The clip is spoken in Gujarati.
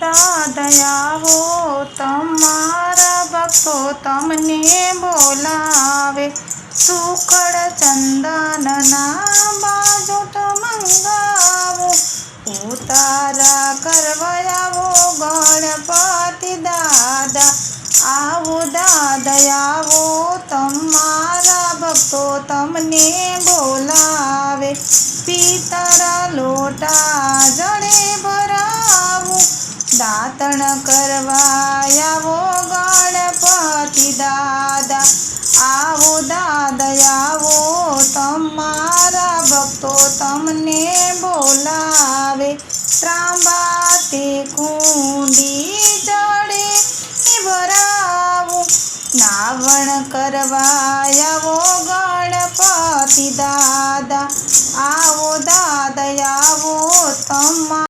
દાદયાવો તમારા ભક્તો તમને બોલાવે। સુકળ ચંદનના બાજોટ મંગાવો, ઉતારા કરવા આવો ગણપતિ દાદા। આવો દાદયાવો તમારા ભક્તો તમને બોલાવે। પિત્તળ લોટા જળે ભરાવું, દાતણ કરવા આવો ગણપતિ દાદા। આવો દાદયાવો તમારા ભક્તો તમને બોલાવે। ત્રાંબા તે કુંડી જળે ભરાવું, નાવણ કરવા આવો ગણપતિ દાદા। આવો